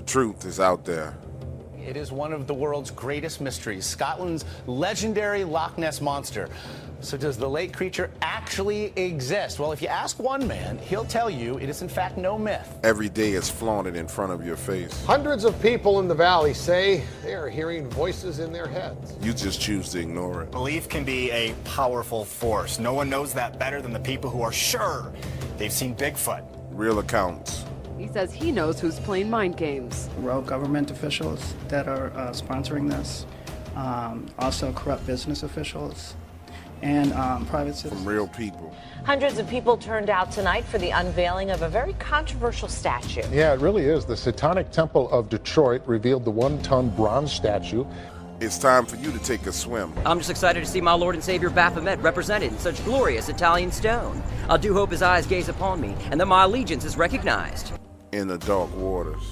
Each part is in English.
The truth is out there. It is one of the world's greatest mysteries, Scotland's legendary Loch Ness Monster. So does the lake creature actually exist? Well, if you ask one man, he'll tell you it is in fact no myth. Every day it's flaunted in front of your face. Hundreds of people in the valley say they are hearing voices in their heads. You just choose to ignore it. Belief can be a powerful force. No one knows that better than the people who are sure they've seen Bigfoot. Real accounts. He says he knows who's playing mind games. Rogue government officials that are sponsoring this, also corrupt business officials, and private citizens. From real people. Hundreds of people turned out tonight for the unveiling of a very controversial statue. Yeah, it really is. The Satanic Temple of Detroit revealed the one-ton bronze statue. It's time for you to take a swim. I'm just excited to see my Lord and Savior Baphomet represented in such glorious Italian stone. I do hope his eyes gaze upon me, and that my allegiance is recognized. In the dark waters.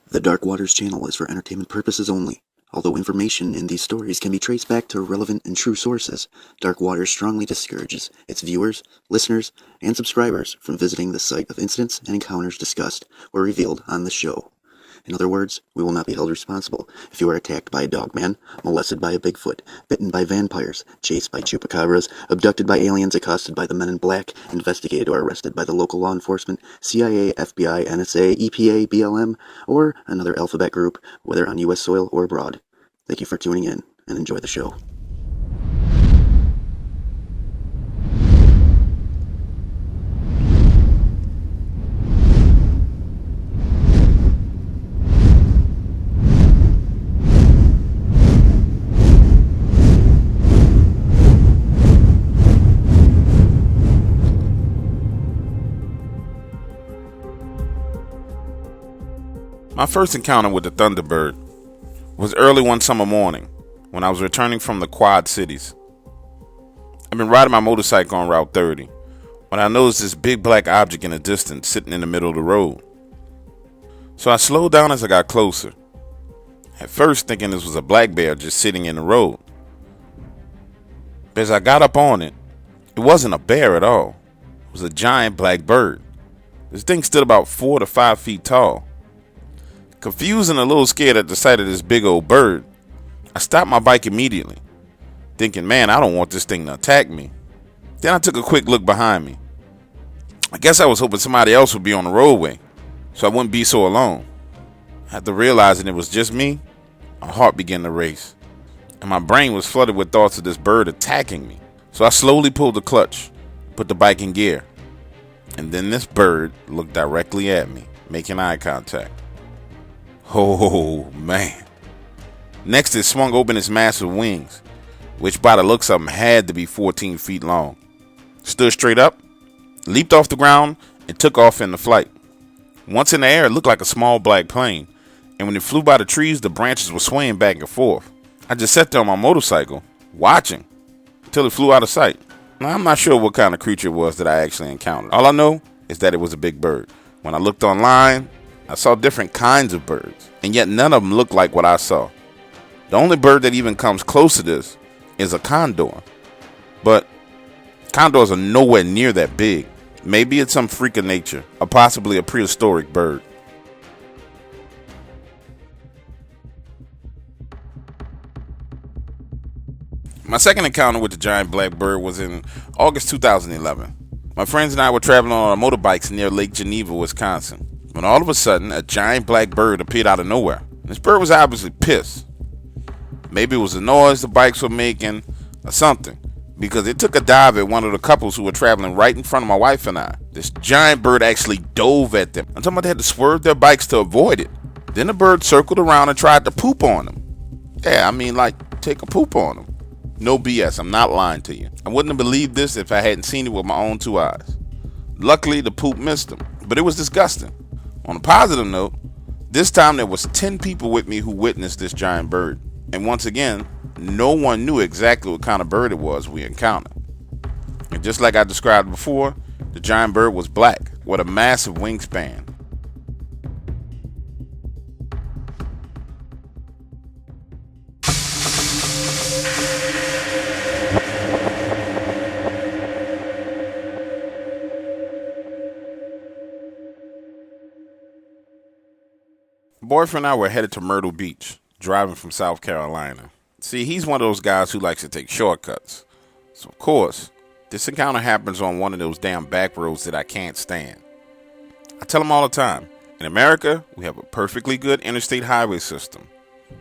The Dark Waters channel is for entertainment purposes only. Although information in these stories can be traced back to relevant and true sources, Dark Waters strongly discourages its viewers, listeners, and subscribers from visiting the site of incidents and encounters discussed or revealed on the show. In other words, we will not be held responsible if you are attacked by a Dogman, molested by a Bigfoot, bitten by vampires, chased by chupacabras, abducted by aliens, accosted by the Men in Black, investigated or arrested by the local law enforcement, CIA, FBI, NSA, EPA, BLM, or another alphabet group, whether on U.S. soil or abroad. Thank you for tuning in, and enjoy the show. My first encounter with the ThunderBird was early one summer morning when I was returning from the Quad Cities. I've been riding my motorcycle on Route 30 when I noticed this big black object in the distance sitting in the middle of the road. So I slowed down as I got closer, at first thinking this was a black bear just sitting in the road. But as I got up on it, it wasn't a bear at all. It was a giant black bird. This thing stood about 4 to 5 feet tall. Confused and a little scared at the sight of this big old bird, I stopped my bike immediately, thinking, man, I don't want this thing to attack me. Then I took a quick look behind me. I guess I was hoping somebody else would be on the roadway, so I wouldn't be so alone. After realizing it was just me, my heart began to race, and my brain was flooded with thoughts of this bird attacking me. So I slowly pulled the clutch, put the bike in gear, and then this bird looked directly at me, making eye contact. Oh, man. Next, it swung open its massive wings, which by the looks of them had to be 14 feet long. Stood straight up, leaped off the ground, and took off into flight. Once in the air, it looked like a small black plane, and when it flew by the trees, the branches were swaying back and forth. I just sat there on my motorcycle, watching, until it flew out of sight. Now, I'm not sure what kind of creature it was that I actually encountered. All I know is that it was a big bird. When I looked online, I saw different kinds of birds, and yet none of them looked like what I saw. The only bird that even comes close to this is a condor. But condors are nowhere near that big. Maybe it's some freak of nature, or possibly a prehistoric bird. My second encounter with the giant black bird was in August 2011. My friends and I were traveling on our motorbikes near Lake Geneva, Wisconsin, when all of a sudden a giant black bird appeared out of nowhere. This bird was obviously pissed. Maybe it was the noise the bikes were making or something, because it took a dive at one of the couples who were traveling right in front of my wife and I. This giant bird actually dove at them. I'm talking about they had to swerve their bikes to avoid it. Then the bird circled around and tried to poop on them. Yeah, I mean, like, take a poop on them. No BS, I'm not lying to you. I wouldn't have believed this if I hadn't seen it with my own 2 eyes. Luckily, the poop missed them, but it was disgusting. On a positive note, this time there was 10 people with me who witnessed this giant bird. And once again, no one knew exactly what kind of bird it was we encountered. And just like I described before, the giant bird was black. with a massive wingspan. Boyfriend and I were headed to Myrtle Beach, driving from South Carolina. See, he's one of those guys who likes to take shortcuts. So, of course, this encounter happens on one of those damn back roads that I can't stand. I tell him all the time, in America, we have a perfectly good interstate highway system.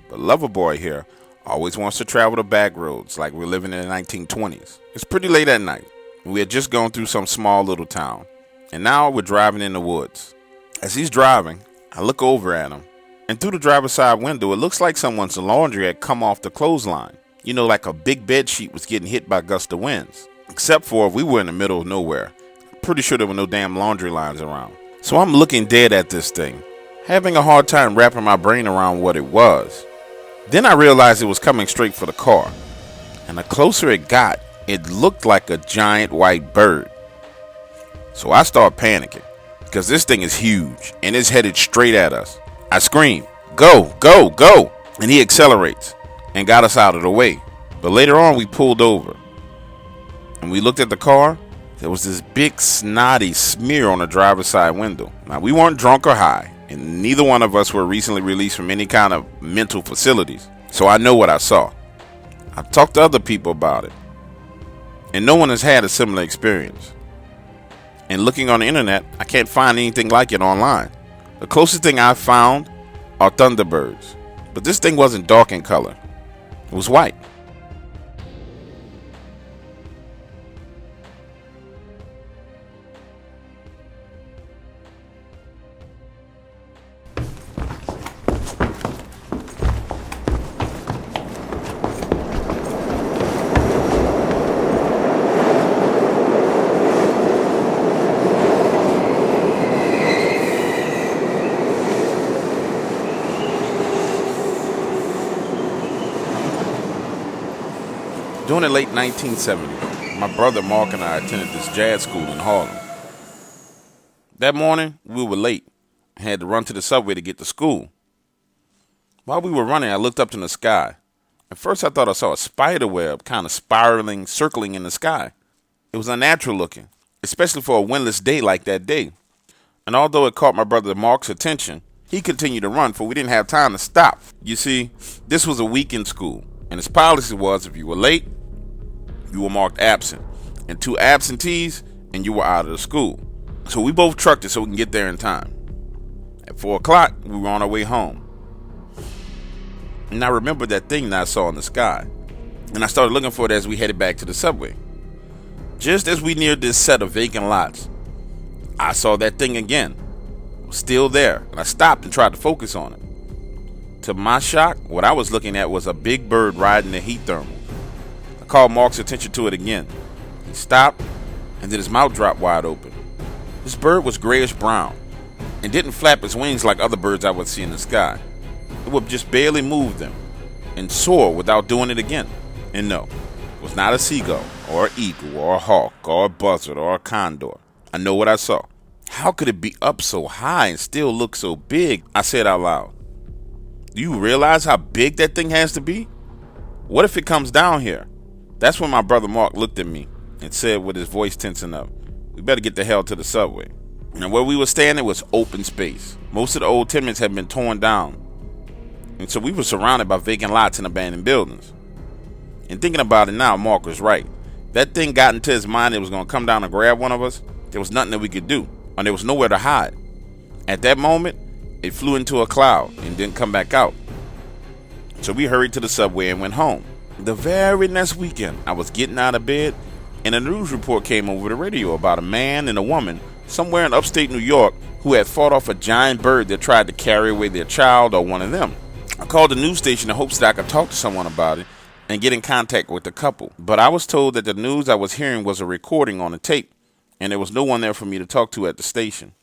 But Loverboy here always wants to travel the back roads like we're living in the 1920s. It's pretty late at night. We had just gone through some small little town. And now we're driving in the woods. As he's driving, I look over at him. And through the driver's side window, it looks like someone's laundry had come off the clothesline. You know, like a big bed sheet was getting hit by gust of winds. Except for we were in the middle of nowhere. I'm pretty sure there were no damn laundry lines around. So I'm looking dead at this thing, having a hard time wrapping my brain around what it was. Then I realized it was coming straight for the car. And the closer it got, it looked like a giant white bird. So I start panicking, because this thing is huge, and it's headed straight at us. I scream, "Go, go, go!" And he accelerates and got us out of the way. But later on, we pulled over. And we looked at the car. There was this big snotty smear on the driver's side window. Now, we weren't drunk or high, and neither one of us were recently released from any kind of mental facilities. So I know what I saw. I've talked to other people about it, and no one has had a similar experience. And looking on the internet, I can't find anything like it online. The closest thing I've found are Thunderbirds. But this thing wasn't dark in color. It was white. During the late 1970s, my brother Mark and I attended this jazz school in Harlem. That morning, we were late and had to run to the subway to get to school. While we were running, I looked up to the sky. At first, I thought I saw a spider web kind of spiraling, circling in the sky. It was unnatural looking, especially for a windless day like that day. And although it caught my brother Mark's attention, he continued to run, for we didn't have time to stop. You see, this was a weekend school, and its policy was if you were late, you were marked absent, and 2 absentees, and you were out of the school. So we both trucked it so we can get there in time. At 4 o'clock, we were on our way home. And I remembered that thing that I saw in the sky, and I started looking for it as we headed back to the subway. Just as we neared this set of vacant lots, I saw that thing again. It was still there, and I stopped and tried to focus on it. To my shock, what I was looking at was a big bird riding the heat thermal. I called Mark's attention to it again. He stopped, and then his mouth dropped wide open. This bird was grayish brown and didn't flap its wings like other birds I would see in the sky. It would just barely move them and soar without doing it again. And no, it was not a seagull or an eagle or a hawk or a buzzard or a condor. I know what I saw. How could it be up so high and still look so big? I said out loud. Do you realize how big that thing has to be? What if it comes down here? That's when my brother Mark looked at me and said with his voice tensing up, "We better get the hell to the subway." And where we were standing was open space. Most of the old tenements had been torn down. And so we were surrounded by vacant lots and abandoned buildings. And thinking about it now, Mark was right. That thing got into his mind it was going to come down and grab one of us. There was nothing that we could do, and there was nowhere to hide. At that moment, it flew into a cloud and didn't come back out. So we hurried to the subway and went home. The very next weekend, I was getting out of bed, and a news report came over the radio about a man and a woman somewhere in upstate New York who had fought off a giant bird that tried to carry away their child or one of them. I called the news station in hopes that I could talk to someone about it and get in contact with the couple. But I was told that the news I was hearing was a recording on a tape, and there was no one there for me to talk to at the station.